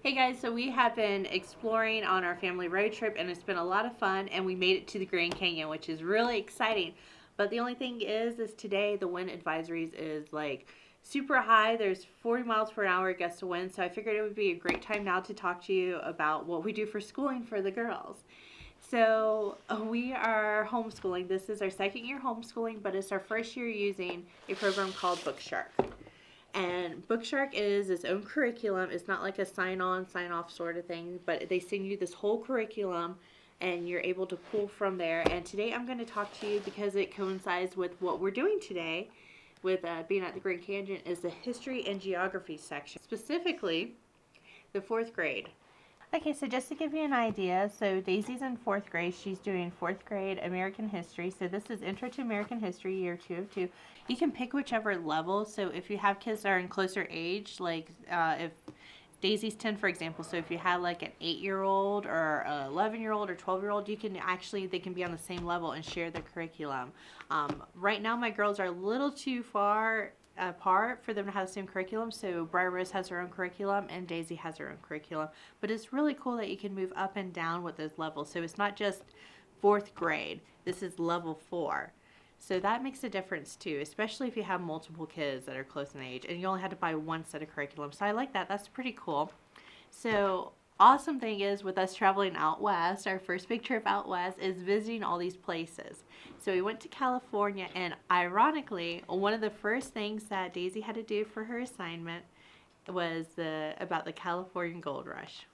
Hey guys, so we have been exploring on our family road trip and it's been a lot of fun and we made it to the Grand Canyon, which is really exciting. But the only thing is today the wind advisories is like super high. There's 40 miles per hour gust of wind, so I figured it would be a great time now to talk to you about what we do for schooling for the girls. So we are homeschooling. This is our second year homeschooling, but it's our first year using a program called BookShark. And BookShark is its own curriculum. It's not like a sign-on, sign-off sort of thing, but they send you this whole curriculum and you're able to pull from there. And today I'm going to talk to you because it coincides with what we're doing today with being at the Grand Canyon is the history and geography section, specifically the fourth grade. Okay, so just to give you an idea, so Daisy's in fourth grade. She's doing fourth grade American history. So this is Intro to American History, year 2 of 2. You can pick whichever level. So if you have kids that are in closer age, like if Daisy's 10, for example, so if you have like an 8-year-old or an 11-year-old or 12-year-old, you can actually, they can be on the same level and share the curriculum. Right now, my girls are a little too far apart for them to have the same curriculum, so Briar Rose has her own curriculum and Daisy has her own curriculum, but it's really cool that you can move up and down with those levels. So it's not just fourth grade, this is level 4, so that makes a difference too, especially if you have multiple kids that are close in age and you only had to buy one set of curriculum. So I like that. That's pretty cool. So awesome thing is with us traveling out west, our first big trip out west is visiting all these places. So we went to California, and ironically, one of the first things that Daisy had to do for her assignment was about the California Gold Rush.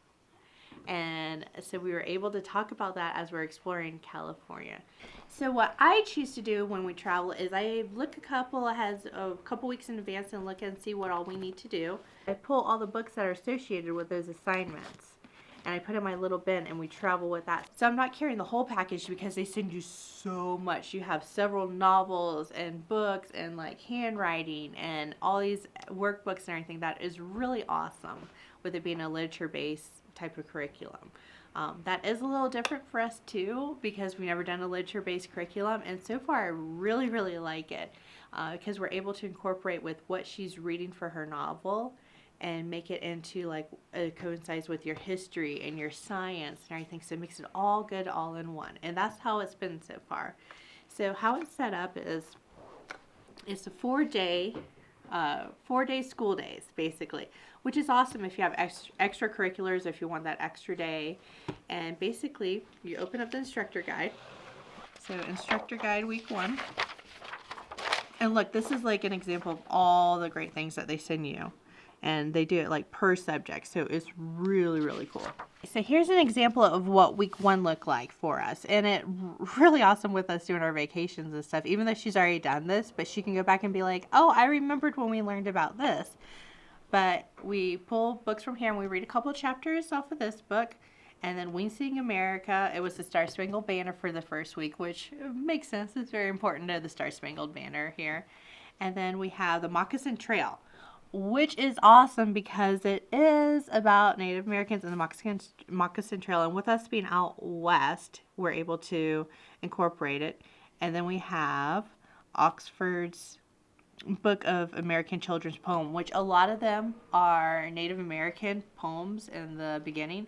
And so we were able to talk about that as we're exploring California. So what I choose to do when we travel is I look a couple weeks in advance and look and see what all we need to do. I pull all the books that are associated with those assignments and I put in my little bin and we travel with that. So I'm not carrying the whole package because they send you so much. You have several novels and books and like handwriting and all these workbooks and everything. That is really awesome with it being a literature-based type of curriculum. That is a little different for us too because we've never done a literature-based curriculum, and so far I really like it because we're able to incorporate with what she's reading for her novel and make it into like it coincides with your history and your science and everything, so it makes it all good all in one, and that's how it's been so far. So how it's set up is it's a 4-day school days basically, which is awesome if you have extracurriculars, if you want that extra day. And basically you open up the instructor guide. So instructor guide week 1, and look, this is like an example of all the great things that they send you, and they do it like per subject, so it's really cool. So here's an example of what week 1 looked like for us, and it really awesome with us doing our vacations and stuff, even though she's already done this, but she can go back and be like, oh, I remembered when we learned about this. But we pull books from here and we read a couple of chapters off of this book, and then We Sing America, it was the Star Spangled Banner for the first week, which makes sense. It's very important to the Star Spangled Banner here. And then we have the Moccasin Trail, which is awesome because it is about Native Americans and the Moccasin Trail. And with us being out west, we're able to incorporate it. And then we have Oxford's Book of American Children's Poem, which a lot of them are Native American poems in the beginning.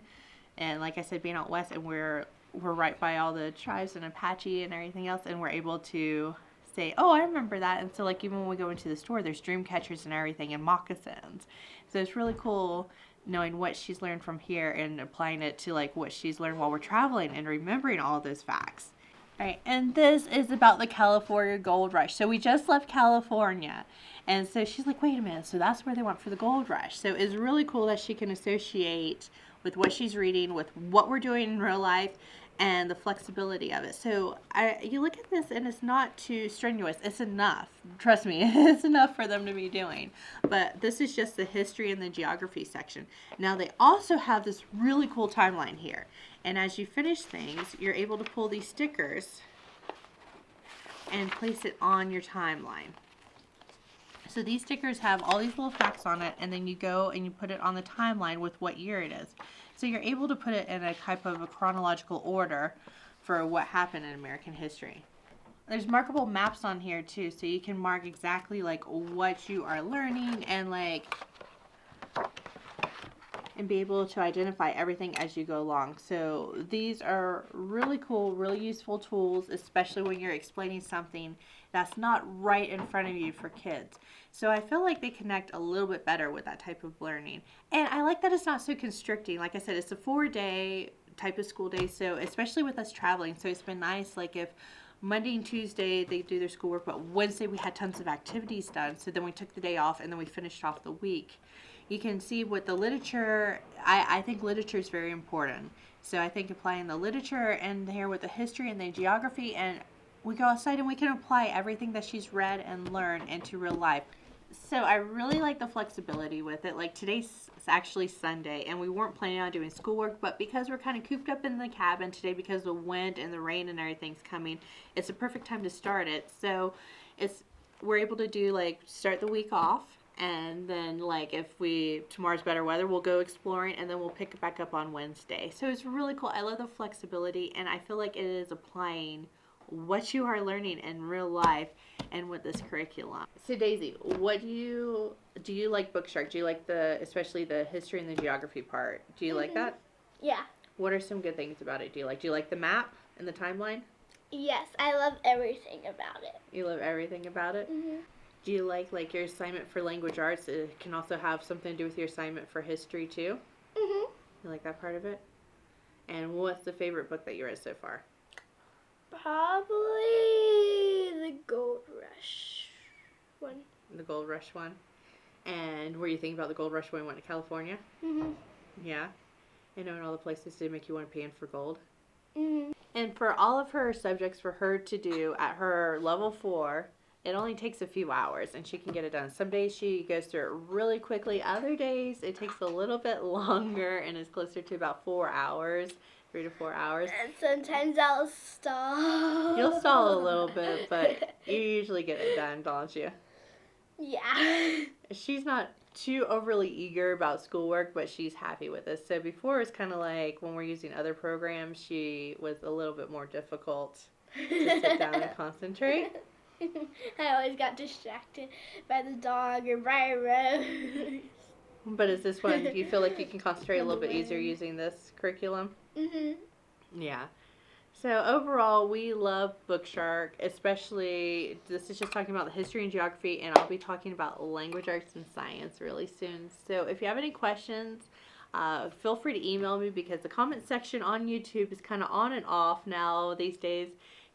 And like I said, being out west, and we're right by all the tribes and Apache and everything else, and we're able to say, oh, I remember that. And so like even when we go into the store, there's dream catchers and everything and moccasins. So it's really cool knowing what she's learned from here and applying it to like what she's learned while we're traveling and remembering all those facts. All right, and this is about the California Gold Rush. So we just left California, and so she's like, wait a minute, so that's where they went for the gold rush. So it's really cool that she can associate with what she's reading, with what we're doing in real life, and the flexibility of it. So you look at this and it's not too strenuous. It's enough. Trust me, it's enough for them to be doing. But this is just the history and the geography section. Now they also have this really cool timeline here. And as you finish things, you're able to pull these stickers and place it on your timeline. So these stickers have all these little facts on it, and then you go and you put it on the timeline with what year it is. So you're able to put it in a type of a chronological order for what happened in American history. There's markable maps on here too, so you can mark exactly like what you are learning and like and be able to identify everything as you go along. So these are really cool, really useful tools, especially when you're explaining something that's not right in front of you for kids. So I feel like they connect a little bit better with that type of learning. And I like that it's not so constricting. Like I said, it's a 4-day type of school day, so especially with us traveling, so it's been nice. Like if Monday and Tuesday they do their schoolwork, but Wednesday we had tons of activities done, so then we took the day off and then we finished off the week. You can see with the literature, I think literature is very important. So I think applying the literature and here with the history and the geography, and we go outside and we can apply everything that she's read and learned into real life. So I really like the flexibility with it. Like today's actually Sunday and we weren't planning on doing schoolwork, but because we're kind of cooped up in the cabin today because the wind and the rain and everything's coming, it's a perfect time to start it. So we're able to do like start the week off, and then like if tomorrow's better weather, we'll go exploring, and then we'll pick it back up on Wednesday. So it's really cool. I love the flexibility, and I feel like it is applying what you are learning in real life and with this curriculum. So Daisy, what do you like BookShark? Do you like especially the history and the geography part? Do you like that? Yeah. What are some good things about it? Do you like the map and the timeline? Yes, I love everything about it. You love everything about it? Mhm. Do you like your assignment for language arts? It can also have something to do with your assignment for history too? Mhm. You like that part of it? And what's the favorite book that you read so far? Probably the Gold Rush one. The Gold Rush one. And were you thinking about the Gold Rush when you went to California? Mhm. Yeah. And knowing all the places to make you want to pan for gold. Mhm. And for all of her subjects for her to do at her level 4, it only takes a few hours and she can get it done. Some days she goes through it really quickly. Other days it takes a little bit longer and is closer to about 4 hours, 3 to 4 hours. And sometimes I'll stall. You'll stall a little bit, but you usually get it done, don't you? Yeah. She's not too overly eager about schoolwork, but she's happy with this. So before it's kind of like when we're using other programs, she was a little bit more difficult to sit down and concentrate. I always got distracted by the dog or Briar Rose. But is this one, do you feel like you can concentrate a little bit easier using this curriculum? Mhm. Yeah. So overall, we love BookShark, especially, this is just talking about the history and geography, and I'll be talking about language arts and science really soon. So if you have any questions, feel free to email me, because the comment section on YouTube is kind of on and off now these days.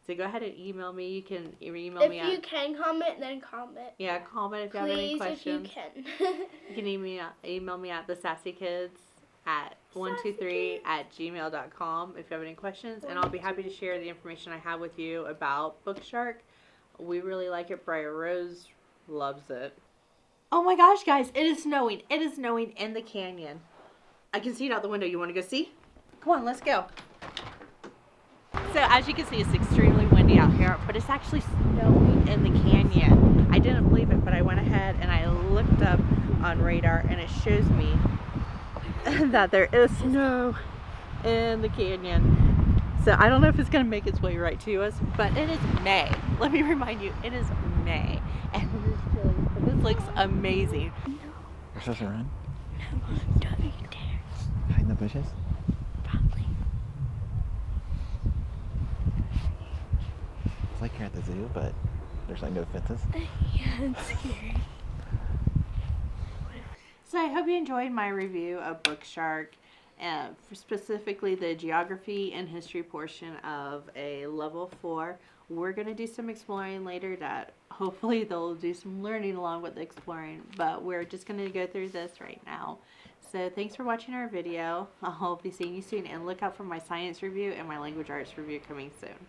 So go ahead and email me. You can email me. If you can comment, then comment. Yeah, comment if you have any questions. Please, if you can. You can email me at thesassykids@123@gmail.com if you have any questions, and I'll be happy to share the information I have with you about BookShark. We really like it. Briar Rose loves it. Oh my gosh, guys, it is snowing. It is snowing in the canyon. I can see it out the window. You want to go see? Come on, let's go. So as you can see, it's extremely windy out here, but it's actually snowing in the canyon. I didn't believe it, but I went ahead and I looked up on radar, and it shows me that there is snow in the canyon. So I don't know if it's going to make its way right to us, but it is May. Let me remind you, it is May, and it is chilly, but this looks amazing. We're supposed to run? No, don't you dare. Hide in the bushes? Probably. It's like you're at the zoo, but there's like no fences. Yeah, it's scary. So I hope you enjoyed my review of BookShark, for specifically the geography and history portion of a level 4. We're going to do some exploring later that hopefully they'll do some learning along with the exploring, but we're just going to go through this right now. So thanks for watching our video. I'll be seeing you soon, and look out for my science review and my language arts review coming soon.